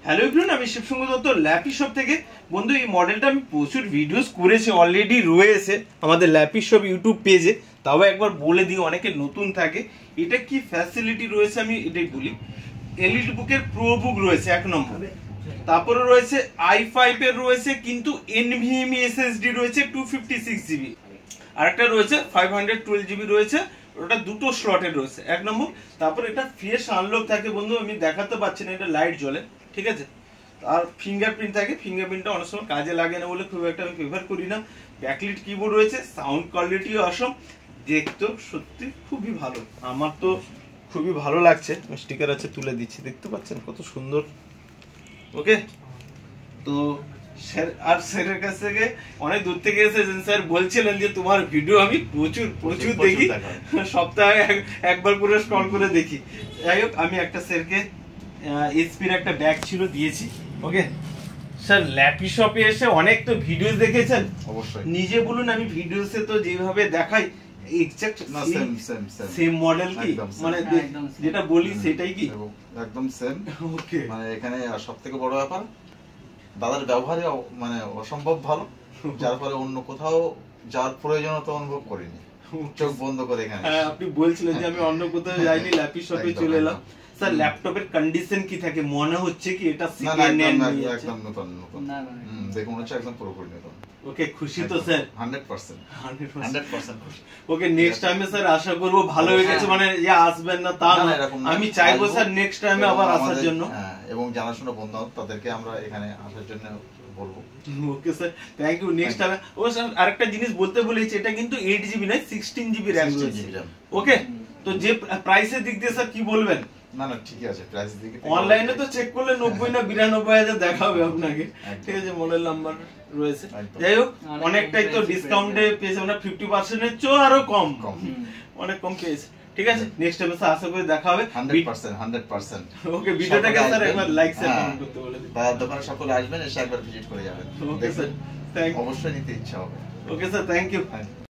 Hello everyone, আমি শিবসঙ্গ Dutta lappy shop থেকে। বন্ধু, এই মডেলটা আমি প্রচুর ভিডিওস করেছি, অলরেডি রয়েছে আমাদের ল্যাপি শপ ইউটিউব পেজে। তাও একবার বলে দিই, অনেকে নতুন থাকে। এটা কি ফ্যাসিলিটি রয়েছে আমি এটাই বলি। এলিট বুকের প্রো বুক রয়েছে 1 নম্বর, তারপরে রয়েছে i5 এর রয়েছে কিন্তু NVMe SSD রয়েছে 256 GB, আরেকটা রয়েছে 512 GB রয়েছে, ওটা দুটো স্লটের রয়েছে 1 নম্বর। তারপর এটা ফেস আনলক থাকে বন্ধু, আমি দেখাতে পাচ্ছি না, এটা লাইট জ্বলে, ঠিক আছে। আর ফিঙ্গারপ্রিন্ট থাকে, ফিঙ্গারপ্রিন্টটা অনেক সময় কাজে লাগে না বলে খুব একটা আমি প্রেফার করি না। ব্যাকলিট কিবোর্ড রয়েছে, সাউন্ড কোয়ালিটিও অসম, দেখতে সত্যি খুবই ভালো, আমার তো খুবই ভালো লাগছে। স্টিকার আছে, তুলে দিচ্ছি, দেখতে পাচ্ছেন কত সুন্দর। ওকে, তো স্যার আর স্যারের কাছ থেকে অনেক দূর থেকে এসেছেন, স্যার বলছিলেন যে তোমার ভিডিও আমি প্রচুর দেখি, সপ্তাহে একবার করে স্ক্রল করে দেখি। যাই হোক, আমি একটা স্যারকে এইচপির একটা ব্যাগ ছিল দিয়েছি। ওকে স্যার, ল্যাপি শপে এসে অনেক তো ভিডিও দেখেছেন, অবশ্যই নিজে বলুন, আমি ভিডিওসে তো যেভাবে দেখাই এক্সাক্ট সেম মডেল কি, মানে যেটা বলি সেটাই কি একদম সেম। ওকে, মানে এখানে সবথেকে বড় ব্যাপার দাদার ব্যবহারে মানে অসম্ভব ভালো, যার ফলে অন্য কোথাও যাওয়ার প্রয়োজনীয়তা অনুভব করিনি, চোখ বন্ধ করে এখানে। হ্যাঁ, আপনি বলছিলেন যে আমি অন্য কোথাও যাইনি, ল্যাপি শপে চলে এলাম। স্যার, ল্যাপটপের কন্ডিশন কি থাকে, মনে হচ্ছে কি এটা সেকেন্ড হ্যান্ড? একদম নতুন নতুন, দেখুন হচ্ছে একদম পুরোপুরি নতুন। ওকে, খুশি তো স্যার? 100% খুশি। ওকে, নেক্সট টাইমে স্যার আশা করব ভালো হয়ে গেছে, মানে ইয়া আসবেন না তা না, আমি চাইবো স্যার নেক্সট টাইমে আবার আসার জন্য। এবং জানাশোনা বন্ধু তাদেরকে আমরা এখানে আসার জন্য বলবো। Okay sir, thank you. Next টাইমে ও স্যার আরেকটা জিনিস বলতে বলেছি, এটা কিন্তু 8 GB নয়, 16 GB RAM রয়েছে। ওকে, তো যে প্রাইসের দিক দিয়ে স্যার কি বলবেন? না না, ঠিকই আছে, প্রাইস দিকে অনলাইনে তো চেক করলে 90 না 92,000 দেখাবে আপনাকে, ঠিক আছে, মডেল নাম্বার রয়েছে। যাই হোক, অনেকটাই তো ডিসকাউন্টে পেয়েছে, মানে 50% এর চেয়েও আরো কম, অনেক কম পেয়েছে, ঠিক আছে। নেক্সট টাইমে স্যার আশা করি দেখা হবে 100%। ওকে, ভিডিওটাকে স্যার একবার লাইক শেয়ার কমেন্ট করতে বলে দিন। দাদার দোকানে সকলে আসবেন, এসে একবার ভিজিট করে যাবেন, ওকে স্যার, থ্যাংক ইউ। অবশ্যই নিতে ইচ্ছা হবে। Okay sir, thank you.